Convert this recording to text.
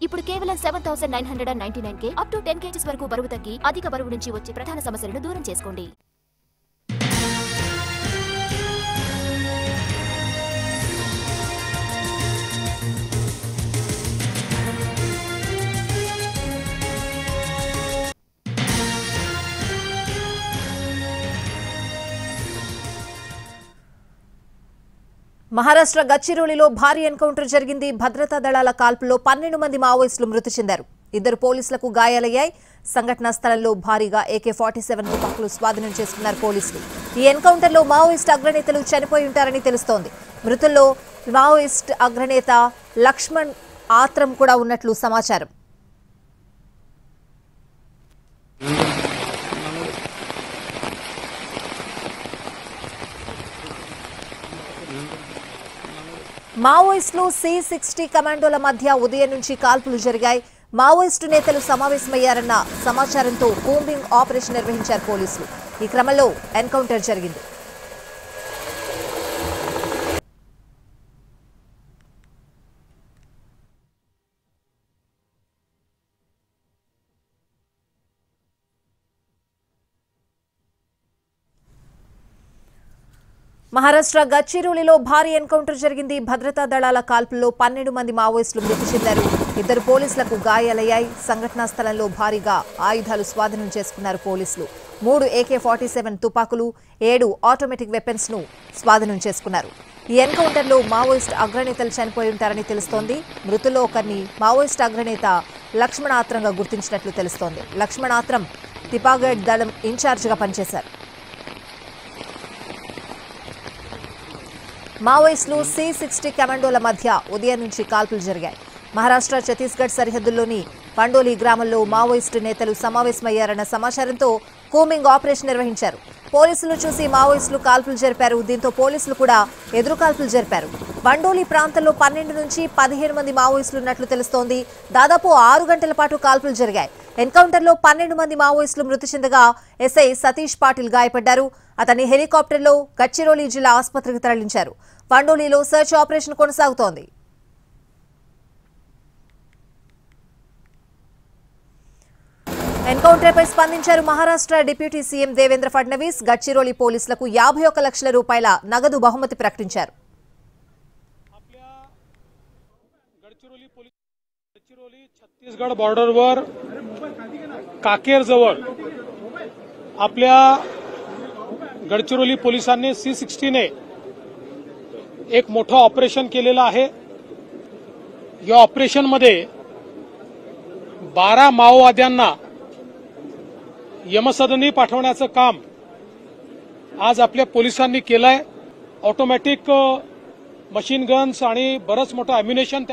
ఇప్పుడు కేవలం 7999 కే up to 10 kgs వరకు బరువు తగ్గి అధిక బరువు నుంచి వచ్చే ప్రధాన సమస్యలను దూరం చేసుకోండి. మహారాష్ట్ర గచ్చిరోలిలో భారీ ఎన్కౌంటర్ జరిగింది. భద్రతా దళాల కాల్పుల్లో 12 మంది మావోయిస్టులు మృతి చెందారు. 2 పోలీసులకు గాయాలయ్యాయి. సంఘటనా స్థలంలో భారీగా AK-47 తుపాకులు స్వాధీనం చేసుకున్నారు పోలీసులు. ఈ ఎన్కౌంటర్లో మావోయిస్ట్ అగ్రనేతలు చనిపోయి ఉంటారని తెలుస్తోంది. మృతుల్లో మావోయిస్ట్ అగ్రనేత లక్ష్మణ్ ఆత్రం కూడా ఉన్నట్లు సమాచారం. మావోయిస్టులు C-60 కమాండోల మధ్య ఉదయం నుంచి కాల్పులు జరిగాయి. మావోయిస్టు నేతలు సమావేశమయ్యారన్న సమాచారంతో కూంబింగ్ ఆపరేషన్ నిర్వహించారు పోలీసులు. ఈ క్రమంలో ఎన్కౌంటర్ జరిగింది. మహారాష్ట్ర గచ్చిరోలిలో భారీ ఎన్కౌంటర్ జరిగింది. భద్రతా దళాల కాల్పుల్లో 12 మంది మావోయిస్టులు మృతి చెందారు. 2 పోలీసులకు గాయాలయ్యాయి. సంఘటనా స్థలంలో భారీగా ఆయుధాలు స్వాధీనం చేసుకున్నారు పోలీసులు. 3 AK-47 తుపాకులు, 7 ఆటోమేటిక్ వెపన్స్ ను స్వాధీనం చేసుకున్నారు. ఈ ఎన్కౌంటర్లో మావోయిస్ట్ అగ్రనేతలు చనిపోయి ఉంటారని తెలుస్తోంది. మృతుల్లో ఒకరిని మావోయిస్ట్ అగ్రనేత లక్ష్మణ్ ఆత్రంగా గుర్తించినట్లు తెలుస్తోంది. లక్ష్మణ్ ఆత్రం తిపాగఢ్ దళం ఇన్ఛార్జిగా పనిచేశారు. మావోయిస్టులు C-60 కమాండోల మధ్య ఉదయం నుంచి కాల్పులు జరిగాయి. మహారాష్ట్ర ఛత్తీస్గఢ్ సరిహద్దుల్లోని పండోలి గ్రామంలో మావోయిస్టు నేతలు సమావేశమయ్యారన్న సమాచారంతో కూంబింగ్ ఆపరేషన్ నిర్వహించారు. పోలీసులు చూసి మావోయిస్టులు కాల్పులు జరిపారు. దీంతో పోలీసులు కూడా ఎదురు కాల్పులు జరిపారు. పండోలి ప్రాంతంలో 12 నుంచి 15 మంది మావోయిస్టులు ఉన్నట్లు తెలుస్తోంది. దాదాపు 6 గంటల పాటు కాల్పులు జరిగాయి. ఎన్కౌంటర్లో 12 మంది మావోయిస్టులు మృతి చెందగా ఎస్ఐ సతీష్ పాటిల్ గాయపడ్డారు. అతన్ని హెలికాప్టర్లో గచ్చిరోలి జిల్లా ఆసుపత్రికి తరలించారు. పండోలిలో సర్చ్ ఆపరేషన్ కొనసాగుతోంది. ఎన్కౌంటర్పై స్పందించారు మహారాష్ట్ర డిప్యూటీ సీఎం దేవేంద్ర ఫడ్నవీస్. గచ్చిరోలి పోలీసులకు 51 లక్షల రూపాయల నగదు బహుమతి ప్రకటించారు. छत्तीसगड बॉर्डरवर काकेरजवळ आपल्या गडचिरोली पोलिसांनी C-60 ने एक मोठं ऑपरेशन केलेलं आहे. या ऑपरेशनमध्ये 12 माओवाद्यांना यमसदनी पाठवण्याचं काम आज आपल्या पोलिसांनी केलंय. ऑटोमॅटिक मशीन गन्स आणि बरंच मोठं अम्युनिशन